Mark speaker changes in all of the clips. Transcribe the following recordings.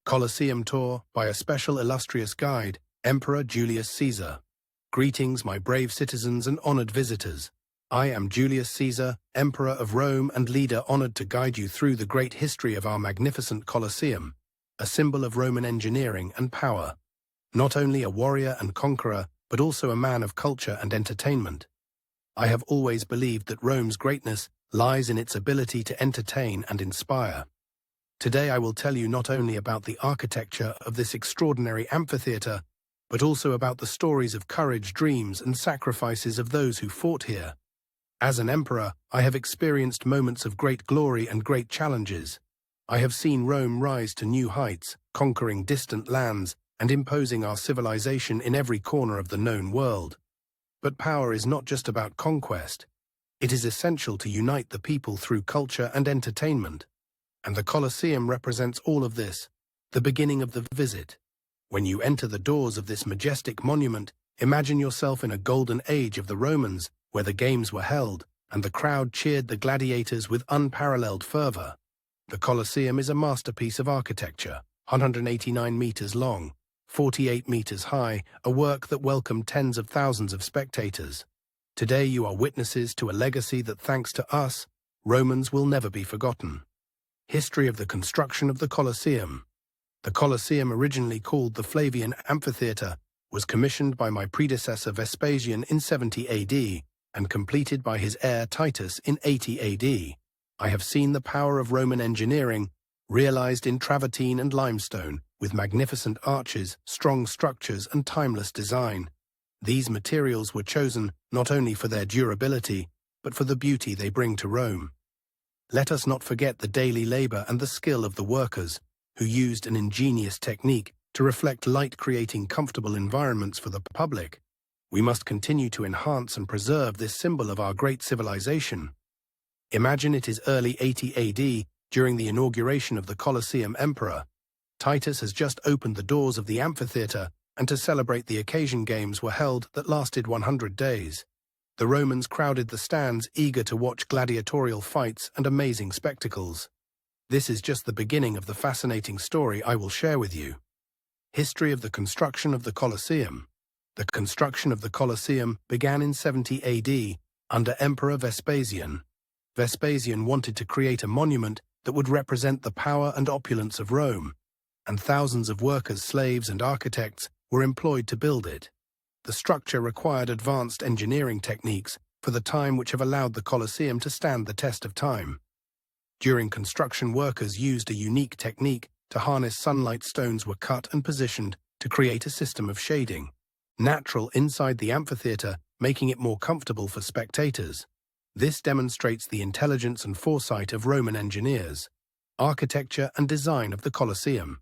Speaker 1: Colosseum Tour by a special illustrious guide, Emperor Julius Caesar. Greetings, my brave citizens and honored visitors. I am Julius Caesar, Emperor of Rome and leader honored to guide you through the great history of our magnificent Colosseum, a symbol of Roman engineering and power. Not only a warrior and conqueror, but also a man of culture and entertainment. I have always believed that Rome's greatness lies in its ability to entertain and inspire. Today I will tell you not only about the architecture of this extraordinary amphitheater, but also about the stories of courage, dreams, and sacrifices of those who fought here. As an emperor, I have experienced moments of great glory and great challenges. I have seen Rome rise to new heights, conquering distant lands and imposing our civilization in every corner of the known world. But power is not just about conquest. It is essential to unite the people through culture and entertainment. And the Colosseum represents all of this, the beginning of the visit. When you enter the doors of this majestic monument, imagine yourself in a golden age of the Romans, where the games were held, and the crowd cheered the gladiators with unparalleled fervor. The Colosseum is a masterpiece of architecture, 189 meters long, 48 meters high, a work that welcomed tens of thousands of spectators. Today you are witnesses to a legacy that, thanks to us, Romans will never be forgotten. History of the construction of the Colosseum. The Colosseum, originally called the Flavian Amphitheater, was commissioned by my predecessor Vespasian in 70 AD and completed by his heir Titus in 80 AD. I have seen the power of Roman engineering realized in travertine and limestone, with magnificent arches, strong structures, and timeless design. These materials were chosen not only for their durability, but for the beauty they bring to Rome. Let us not forget the daily labor and the skill of the workers, who used an ingenious technique to reflect light, creating comfortable environments for the public. We must continue to enhance and preserve this symbol of our great civilization. Imagine it is early 80 AD, during the inauguration of the Colosseum Emperor. Titus has just opened the doors of the amphitheater, and to celebrate the occasion, games were held that lasted 100 days. The Romans crowded the stands, eager to watch gladiatorial fights and amazing spectacles. This is just the beginning of the fascinating story I will share with you. History of the construction of the Colosseum. The construction of the Colosseum began in 70 AD under Emperor Vespasian. Vespasian wanted to create a monument that would represent the power and opulence of Rome, and thousands of workers, slaves, and architects were employed to build it. The structure required advanced engineering techniques for the time, which have allowed the Colosseum to stand the test of time. During construction, workers used a unique technique to harness sunlight. Stones were cut and positioned to create a system of shading, natural inside the amphitheater, making it more comfortable for spectators. This demonstrates the intelligence and foresight of Roman engineers. Architecture and design of the Colosseum.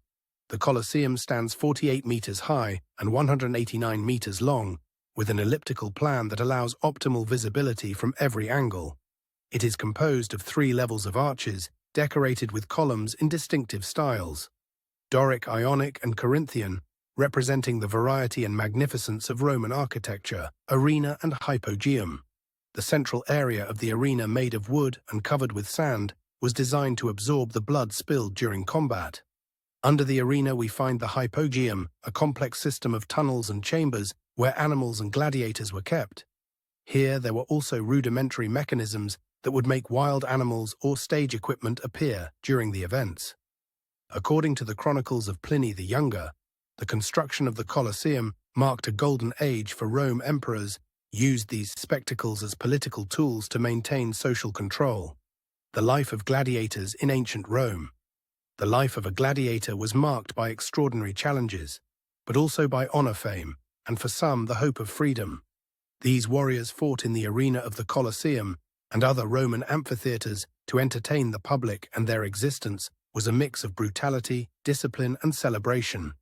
Speaker 1: The Colosseum stands 48 meters high and 189 meters long, with an elliptical plan that allows optimal visibility from every angle. It is composed of 3 levels of arches, decorated with columns in distinctive styles: Doric, Ionic, and Corinthian, representing the variety and magnificence of Roman architecture. Arena and hypogeum. The central area of the arena, made of wood and covered with sand, was designed to absorb the blood spilled during combat. Under the arena we find the hypogeum, a complex system of tunnels and chambers where animals and gladiators were kept. Here there were also rudimentary mechanisms that would make wild animals or stage equipment appear during the events. According to the chronicles of Pliny the Younger, the construction of the Colosseum marked a golden age for Rome. Emperors used these spectacles as political tools to maintain social control. The life of gladiators in ancient Rome. The life of a gladiator was marked by extraordinary challenges, but also by honor, fame, and for some, the hope of freedom. These warriors fought in the arena of the Colosseum and other Roman amphitheaters to entertain the public, and their existence was a mix of brutality, discipline, and celebration.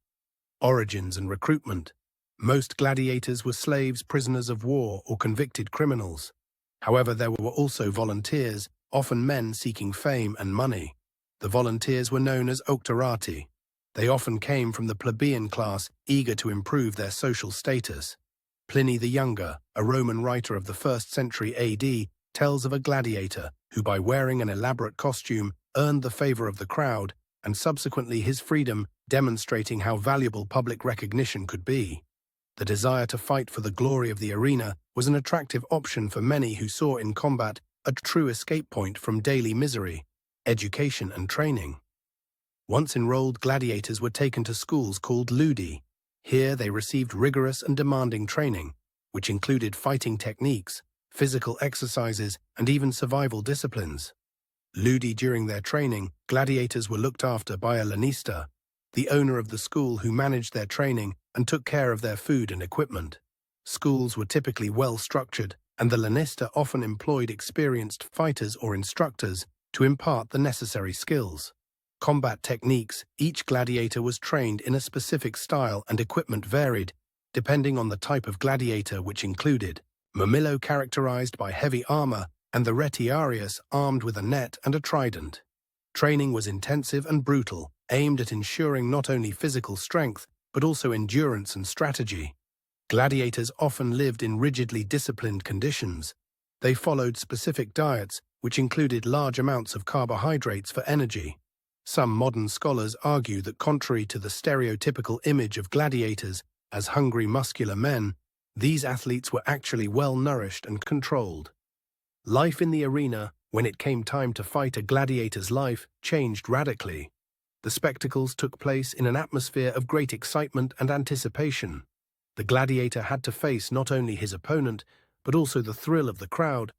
Speaker 1: Origins and recruitment. Most gladiators were slaves, prisoners of war, or convicted criminals. However, there were also volunteers, often men seeking fame and money. The volunteers were known as auctorati. They often came from the plebeian class, eager to improve their social status. Pliny the Younger, a Roman writer of the 1st century AD, tells of a gladiator who, by wearing an elaborate costume, earned the favor of the crowd, and subsequently his freedom demonstrating how valuable public recognition could be. The desire to fight for the glory of the arena was an attractive option for many who saw in combat a true escape point from daily misery, education and training. Once enrolled, gladiators were taken to schools called ludi. Here they received rigorous and demanding training, which included fighting techniques, physical exercises, and even survival disciplines. Ludi. During their training, gladiators were looked after by a lanista, the owner of the school, who managed their training and took care of their food and equipment. Schools were typically well-structured, and the lanista often employed experienced fighters or instructors to impart the necessary skills. Combat techniques. Each gladiator was trained in a specific style, and equipment varied, depending on the type of gladiator, which included Murmillo, characterized by heavy armor, and the retiarius, armed with a net and a trident. Training was intensive and brutal, aimed at ensuring not only physical strength, but also endurance and strategy. Gladiators often lived in rigidly disciplined conditions. They followed specific diets, which included large amounts of carbohydrates for energy. Some modern scholars argue that, contrary to the stereotypical image of gladiators as hungry, muscular men, these athletes were actually well-nourished and controlled. Life in the arena. When it came time to fight, a gladiator's life changed radically. The spectacles took place in an atmosphere of great excitement and anticipation. The gladiator had to face not only his opponent, but also the thrill of the crowd.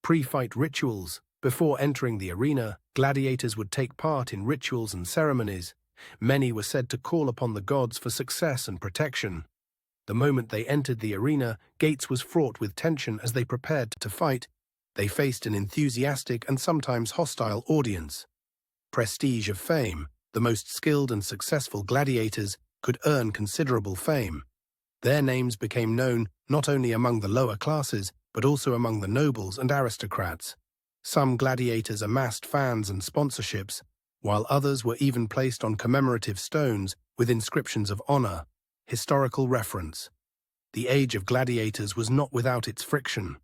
Speaker 1: Pre-fight rituals. Before entering the arena, gladiators would take part in rituals and ceremonies. Many were said to call upon the gods for success and protection. The moment they entered the arena, Gates was fraught with tension as they prepared to fight. They faced an enthusiastic and sometimes hostile audience. Prestige of fame. The most skilled and successful gladiators could earn considerable fame. Their names became known not only among the lower classes, but also among the nobles and aristocrats. Some gladiators amassed fans and sponsorships, while others were even placed on commemorative stones with inscriptions of honor. Historical reference. The age of gladiators was not without its friction.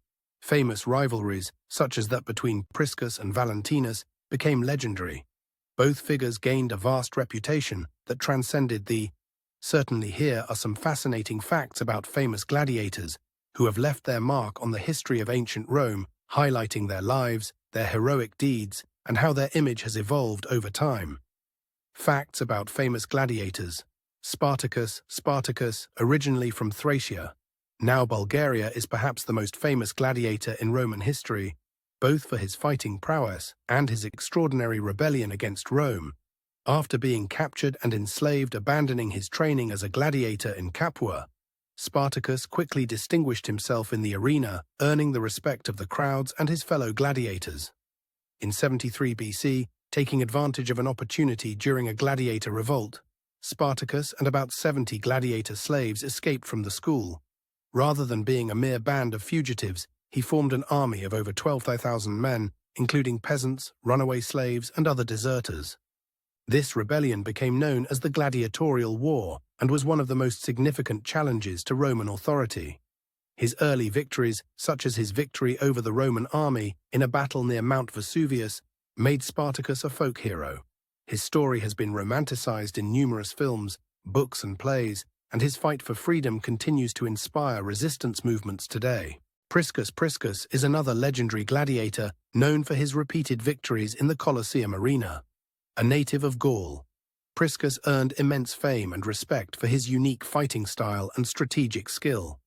Speaker 1: Famous rivalries, such as that between Priscus and Valentinus, became legendary. Both figures gained a vast reputation that transcended the. Certainly here are some fascinating facts about famous gladiators who have left their mark on the history of ancient Rome, highlighting their lives, their heroic deeds, and how their image has evolved over time. Facts about famous gladiators. Spartacus. Spartacus, originally from Thracia, now Bulgaria, is perhaps the most famous gladiator in Roman history, both for his fighting prowess and his extraordinary rebellion against Rome. After being captured and enslaved, abandoning his training as a gladiator in Capua, Spartacus quickly distinguished himself in the arena, earning the respect of the crowds and his fellow gladiators. In 73 BC, taking advantage of an opportunity during a gladiator revolt, Spartacus and about 70 gladiator slaves escaped from the school. Rather than being a mere band of fugitives, he formed an army of over 12,000 men, including peasants, runaway slaves, and other deserters. This rebellion became known as the Gladiatorial War and was one of the most significant challenges to Roman authority. His early victories, such as his victory over the Roman army in a battle near Mount Vesuvius, made Spartacus a folk hero. His story has been romanticized in numerous films, books, and plays, and his fight for freedom continues to inspire resistance movements today. Priscus. Priscus is another legendary gladiator known for his repeated victories in the Colosseum arena. A native of Gaul, Priscus earned immense fame and respect for his unique fighting style and strategic skill.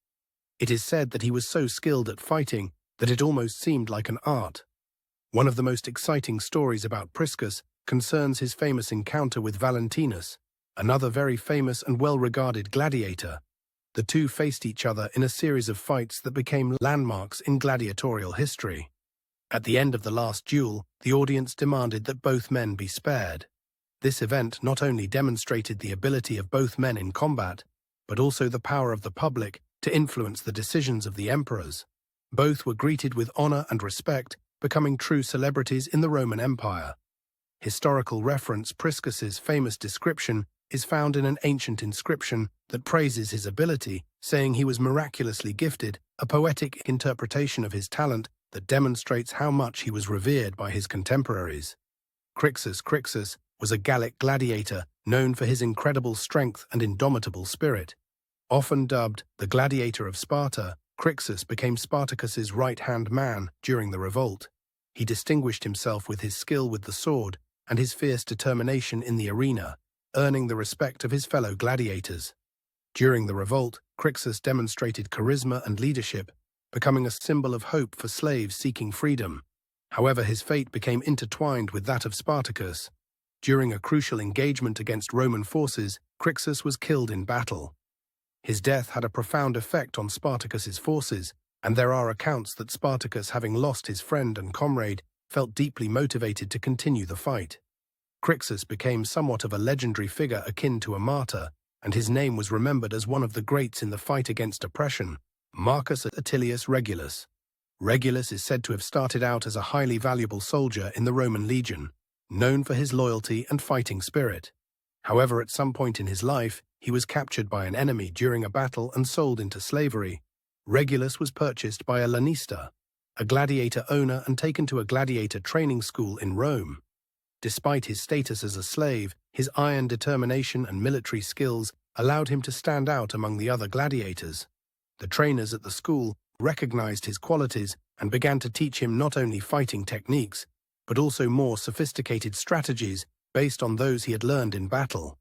Speaker 1: It is said that he was so skilled at fighting that it almost seemed like an art. One of the most exciting stories about Priscus concerns his famous encounter with Valentinus, another very famous and well-regarded gladiator. The two faced each other in a series of fights that became landmarks in gladiatorial history. At the end of the last duel, the audience demanded that both men be spared. This event not only demonstrated the ability of both men in combat, but also the power of the public to influence the decisions of the emperors. Both were greeted with honor and respect, becoming true celebrities in the Roman Empire. Historical reference. Priscus's famous description is found in an ancient inscription that praises his ability, saying he was miraculously gifted, a poetic interpretation of his talent that demonstrates how much he was revered by his contemporaries. Crixus. Crixus was a Gallic gladiator known for his incredible strength and indomitable spirit. Often dubbed the gladiator of Sparta, Crixus became Spartacus's right-hand man during the revolt. He distinguished himself with his skill with the sword and his fierce determination in the arena, earning the respect of his fellow gladiators. During the revolt, Crixus demonstrated charisma and leadership, becoming a symbol of hope for slaves seeking freedom. However, his fate became intertwined with that of Spartacus. During a crucial engagement against Roman forces, Crixus was killed in battle. His death had a profound effect on Spartacus's forces, and there are accounts that Spartacus, having lost his friend and comrade, felt deeply motivated to continue the fight. Crixus became somewhat of a legendary figure akin to a martyr, and his name was remembered as one of the greats in the fight against oppression, Marcus Attilius Regulus. Regulus is said to have started out as a highly valuable soldier in the Roman legion, known for his loyalty and fighting spirit. However, at some point in his life, he was captured by an enemy during a battle and sold into slavery. Regulus was purchased by a lanista, a gladiator owner, and taken to a gladiator training school in Rome. Despite his status as a slave, his iron determination and military skills allowed him to stand out among the other gladiators. The trainers at the school recognized his qualities and began to teach him not only fighting techniques, but also more sophisticated strategies based on those he had learned in battle.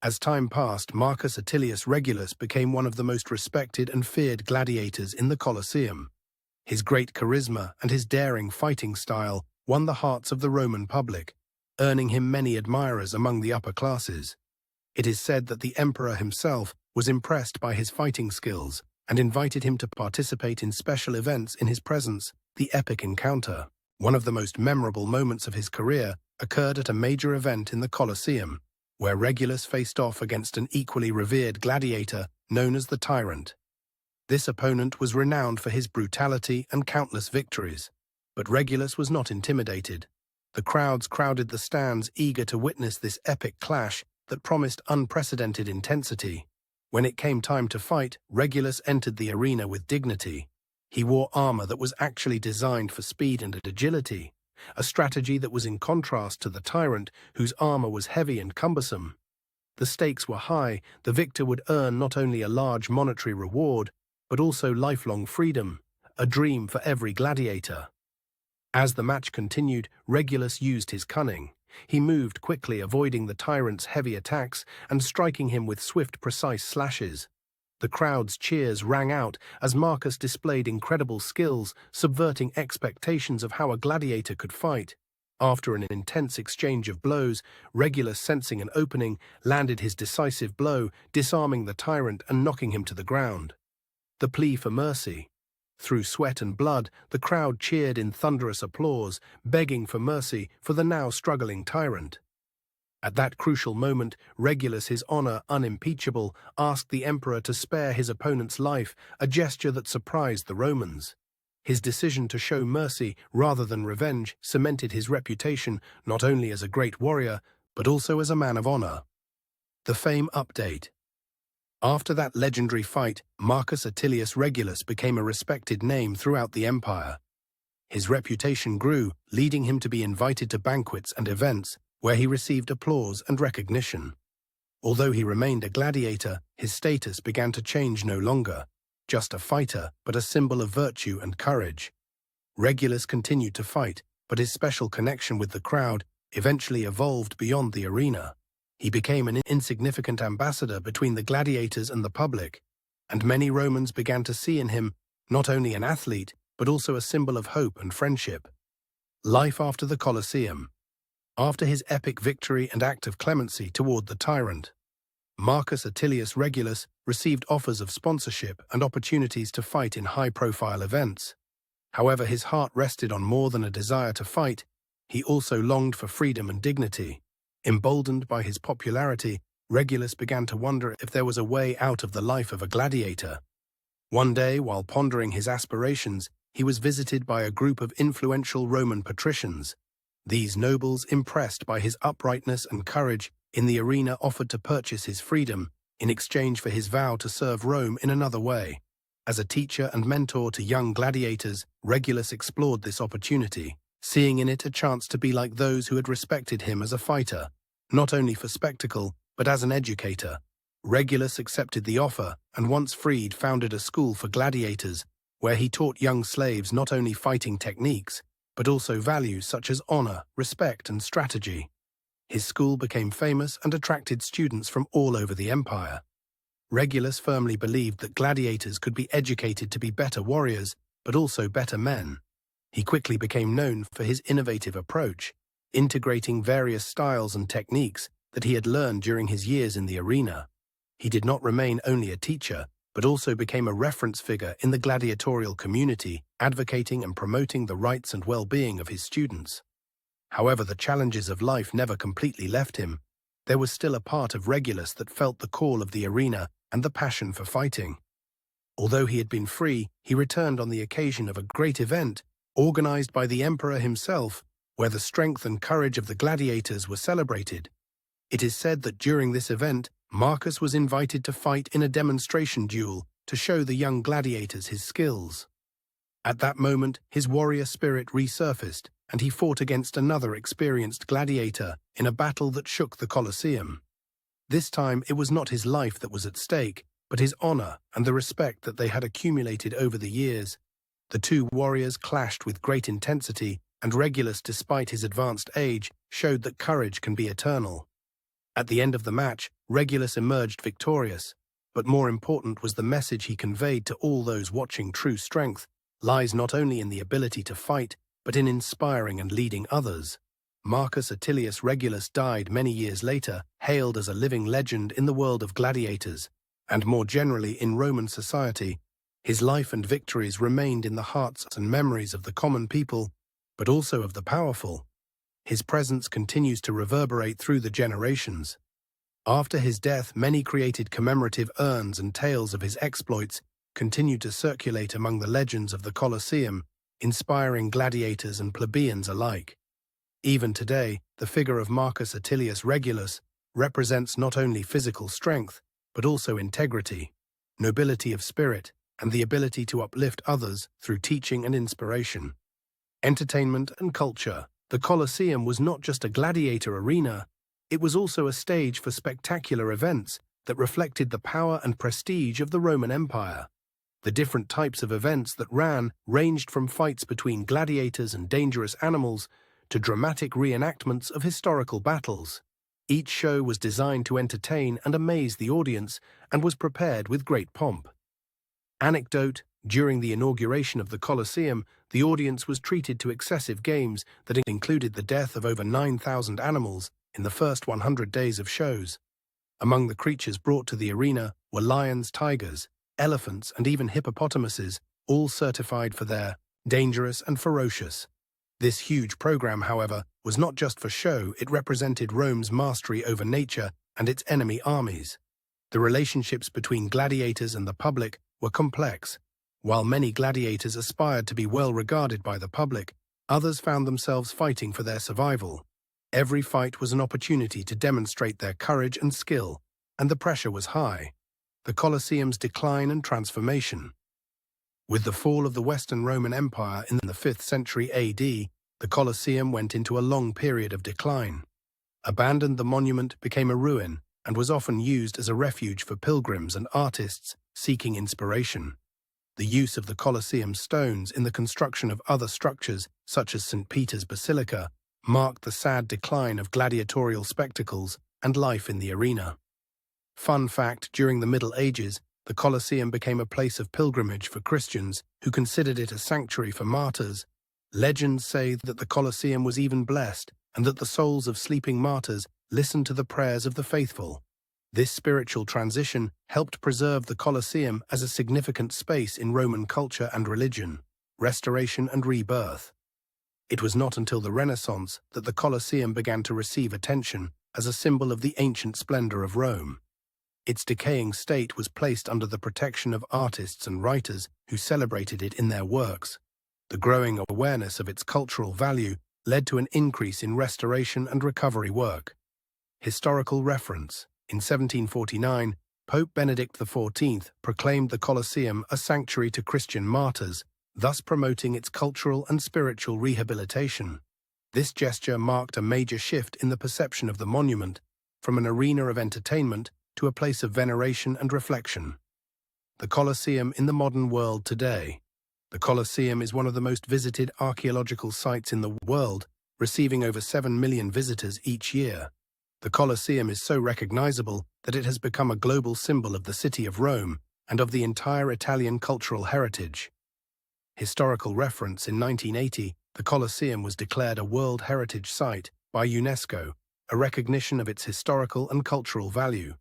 Speaker 1: As time passed, Marcus Attilius Regulus became one of the most respected and feared gladiators in the Colosseum. His great charisma and his daring fighting style won the hearts of the Roman public, earning him many admirers among the upper classes. It is said that the emperor himself was impressed by his fighting skills and invited him to participate in special events in his presence, the epic encounter. One of the most memorable moments of his career occurred at a major event in the Colosseum, where Regulus faced off against an equally revered gladiator known as the Tyrant. This opponent was renowned for his brutality and countless victories, but Regulus was not intimidated. The crowds crowded the stands, eager to witness this epic clash that promised unprecedented intensity. When it came time to fight, Regulus entered the arena with dignity. He wore armor that was actually designed for speed and agility, a strategy that was in contrast to the Tyrant, whose armor was heavy and cumbersome. The stakes were high. The victor would earn not only a large monetary reward, but also lifelong freedom, a dream for every gladiator. As the match continued, Regulus used his cunning. He moved quickly, avoiding the Tyrant's heavy attacks and striking him with swift, precise slashes. The crowd's cheers rang out as Marcus displayed incredible skills, subverting expectations of how a gladiator could fight. After an intense exchange of blows, Regulus, sensing an opening, landed his decisive blow, disarming the Tyrant and knocking him to the ground. The plea for mercy. Through sweat and blood, the crowd cheered in thunderous applause, begging for mercy for the now struggling Tyrant. At that crucial moment, Regulus, his honor unimpeachable, asked the emperor to spare his opponent's life, a gesture that surprised the Romans. His decision to show mercy rather than revenge cemented his reputation not only as a great warrior, but also as a man of honor. The fame update. After that legendary fight, Marcus Attilius Regulus became a respected name throughout the empire. His reputation grew, leading him to be invited to banquets and events, where he received applause and recognition. Although he remained a gladiator, his status began to change, no longer just a fighter, but a symbol of virtue and courage. Regulus continued to fight, but his special connection with the crowd eventually evolved beyond the arena. He became an insignificant ambassador between the gladiators and the public, and many Romans began to see in him not only an athlete, but also a symbol of hope and friendship. Life after the Colosseum. After his epic victory and act of clemency toward the Tyrant, Marcus Attilius Regulus received offers of sponsorship and opportunities to fight in high-profile events. However, his heart rested on more than a desire to fight. He also longed for freedom and dignity. Emboldened by his popularity, Regulus began to wonder if there was a way out of the life of a gladiator. One day, while pondering his aspirations, he was visited by a group of influential Roman patricians. These nobles, impressed by his uprightness and courage in the arena, offered to purchase his freedom in exchange for his vow to serve Rome in another way. As a teacher and mentor to young gladiators, Regulus explored this opportunity, seeing in it a chance to be like those who had respected him as a fighter, not only for spectacle, but as an educator. Regulus accepted the offer and, once freed, founded a school for gladiators, where he taught young slaves not only fighting techniques, but also values such as honor, respect, and strategy. His school became famous and attracted students from all over the empire. Regulus firmly believed that gladiators could be educated to be better warriors, but also better men. He quickly became known for his innovative approach, integrating various styles and techniques that he had learned during his years in the arena. He did not remain only a teacher, but also became a reference figure in the gladiatorial community, advocating and promoting the rights and well-being of his students. However, the challenges of life never completely left him. There was still a part of Regulus that felt the call of the arena and the passion for fighting. Although he had been free, he returned on the occasion of a great event, organized by the emperor himself, where the strength and courage of the gladiators were celebrated. It is said that during this event, Marcus was invited to fight in a demonstration duel to show the young gladiators his skills. At that moment, his warrior spirit resurfaced, and he fought against another experienced gladiator in a battle that shook the Colosseum. This time, it was not his life that was at stake, but his honor and the respect that they had accumulated over the years. The two warriors clashed with great intensity, and Regulus, despite his advanced age, showed that courage can be eternal. At the end of the match, Regulus emerged victorious, but more important was the message he conveyed to all those watching. True strength lies not only in the ability to fight, but in inspiring and leading others. Marcus Atilius Regulus died many years later, hailed as a living legend in the world of gladiators, and more generally in Roman society. His life and victories remained in the hearts and memories of the common people, but also of the powerful. His presence continues to reverberate through the generations. After his death, many created commemorative urns and tales of his exploits continued to circulate among the legends of the Colosseum, inspiring gladiators and plebeians alike. Even today, the figure of Marcus Atilius Regulus represents not only physical strength, but also integrity, nobility of spirit, and the ability to uplift others through teaching and inspiration. Entertainment and culture. The Colosseum was not just a gladiator arena, it was also a stage for spectacular events that reflected the power and prestige of the Roman Empire. The different types of events that ran ranged from fights between gladiators and dangerous animals to dramatic reenactments of historical battles. Each show was designed to entertain and amaze the audience and was prepared with great pomp. Anecdote: during the inauguration of the Colosseum, the audience was treated to excessive games that included the death of over 9,000 animals in the first 100 days of shows. Among the creatures brought to the arena were lions, tigers, elephants, and even hippopotamuses, all certified for their dangerous and ferocious. This huge program, however, was not just for show, it represented Rome's mastery over nature and its enemy armies. The relationships between gladiators and the public were complex. While many gladiators aspired to be well regarded by the public, others found themselves fighting for their survival. Every fight was an opportunity to demonstrate their courage and skill, and the pressure was high. The Colosseum's decline and transformation. With the fall of the Western Roman Empire in the 5th century AD, the Colosseum went into a long period of decline. Abandoned, the monument became a ruin and was often used as a refuge for pilgrims and artists seeking inspiration. The use of the Colosseum stones in the construction of other structures, such as St. Peter's Basilica, marked the sad decline of gladiatorial spectacles and life in the arena. Fun fact: during the Middle Ages, the Colosseum became a place of pilgrimage for Christians who considered it a sanctuary for martyrs. Legends say that the Colosseum was even blessed and that the souls of sleeping martyrs listened to the prayers of the faithful. This spiritual transition helped preserve the Colosseum as a significant space in Roman culture and religion, restoration and rebirth. It was not until the Renaissance that the Colosseum began to receive attention as a symbol of the ancient splendor of Rome. Its decaying state was placed under the protection of artists and writers who celebrated it in their works. The growing awareness of its cultural value led to an increase in restoration and recovery work. Historical reference: in 1749, Pope Benedict XIV proclaimed the Colosseum a sanctuary to Christian martyrs, thus promoting its cultural and spiritual rehabilitation. This gesture marked a major shift in the perception of the monument, from an arena of entertainment to a place of veneration and reflection. The Colosseum in the modern world today. The Colosseum is one of the most visited archaeological sites in the world, receiving over 7 million visitors each year. The Colosseum is so recognizable that it has become a global symbol of the city of Rome and of the entire Italian cultural heritage. Historical reference: in 1980, the Colosseum was declared a World Heritage Site by UNESCO, a recognition of its historical and cultural value.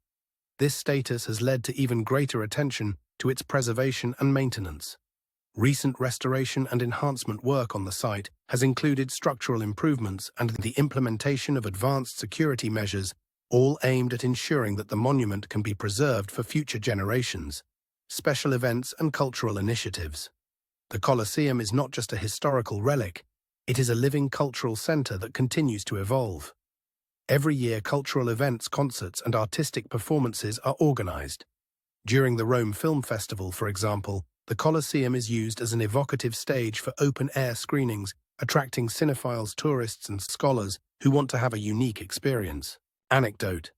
Speaker 1: This status has led to even greater attention to its preservation and maintenance. Recent restoration and enhancement work on the site has included structural improvements and the implementation of advanced security measures, all aimed at ensuring that the monument can be preserved for future generations. Special events and cultural initiatives. The Colosseum is not just a historical relic, it is a living cultural center that continues to evolve. Every year, cultural events, concerts, and artistic performances are organized. During the Rome Film Festival, for example, the Colosseum is used as an evocative stage for open-air screenings, attracting cinephiles, tourists, and scholars who want to have a unique experience. Anecdote.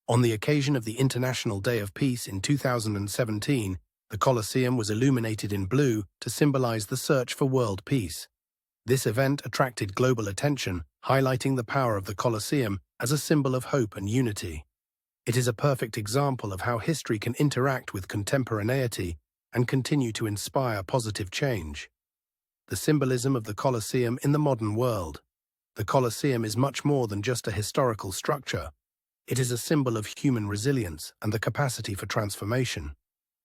Speaker 1: On the occasion of the International Day of Peace in 2017, the Colosseum was illuminated in blue to symbolize the search for world peace. This event attracted global attention, highlighting the power of the Colosseum as a symbol of hope and unity. It is a perfect example of how history can interact with contemporaneity and continue to inspire positive change. The symbolism of the Colosseum in the modern world. The Colosseum is much more than just a historical structure. It is a symbol of human resilience and the capacity for transformation.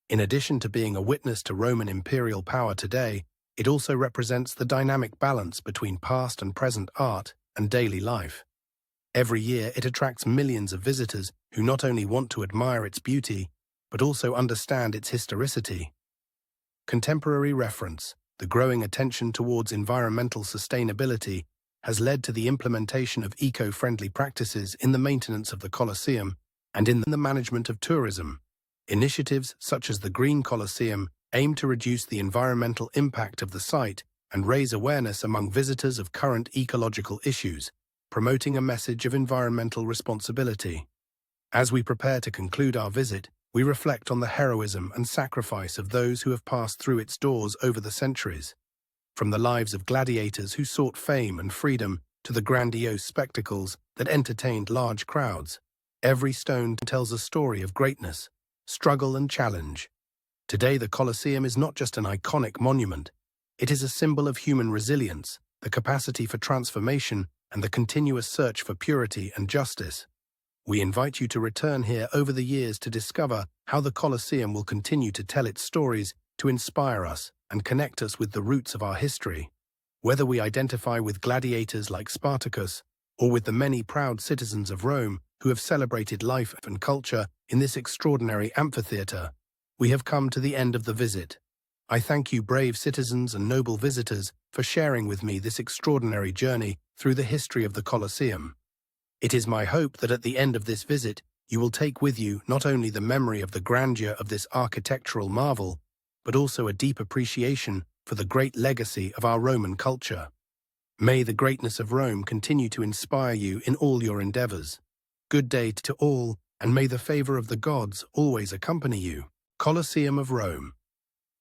Speaker 1: In addition to being a witness to Roman imperial power today, it also represents the dynamic balance between past and present art and daily life. Every year, it attracts millions of visitors who not only want to admire its beauty, but also understand its historicity. Contemporary reference. The growing attention towards environmental sustainability has led to the implementation of eco-friendly practices in the maintenance of the Colosseum and in the management of tourism. Initiatives such as the Green Colosseum aim to reduce the environmental impact of the site and raise awareness among visitors of current ecological issues, promoting a message of environmental responsibility. As we prepare to conclude our visit, we reflect on the heroism and sacrifice of those who have passed through its doors over the centuries. From the lives of gladiators who sought fame and freedom to the grandiose spectacles that entertained large crowds, every stone tells a story of greatness, struggle, and challenge. Today, the Colosseum is not just an iconic monument. It is a symbol of human resilience, the capacity for transformation, and the continuous search for purity and justice. We invite you to return here over the years to discover how the Colosseum will continue to tell its stories, to inspire us and connect us with the roots of our history. Whether we identify with gladiators like Spartacus or with the many proud citizens of Rome who have celebrated life and culture in this extraordinary amphitheater, we have come to the end of the visit. I thank you, brave citizens and noble visitors, for sharing with me this extraordinary journey through the history of the Colosseum. It is my hope that at the end of this visit, you will take with you not only the memory of the grandeur of this architectural marvel, but also a deep appreciation for the great legacy of our Roman culture. May the greatness of Rome continue to inspire you in all your endeavors. Good day to all, and may the favor of the gods always accompany you. Colosseum of Rome.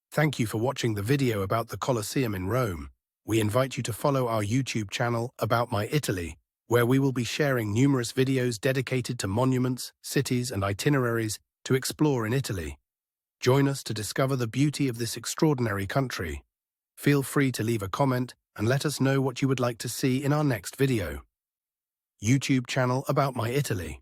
Speaker 1: Thank you for watching the video about the Colosseum in Rome. We invite you to follow our YouTube channel About My Italy, where we will be sharing numerous videos dedicated to monuments, cities, and itineraries to explore in Italy. Join us to discover the beauty of this extraordinary country. Feel free to leave a comment and let us know what you would like to see in our next video. YouTube channel About My Italy.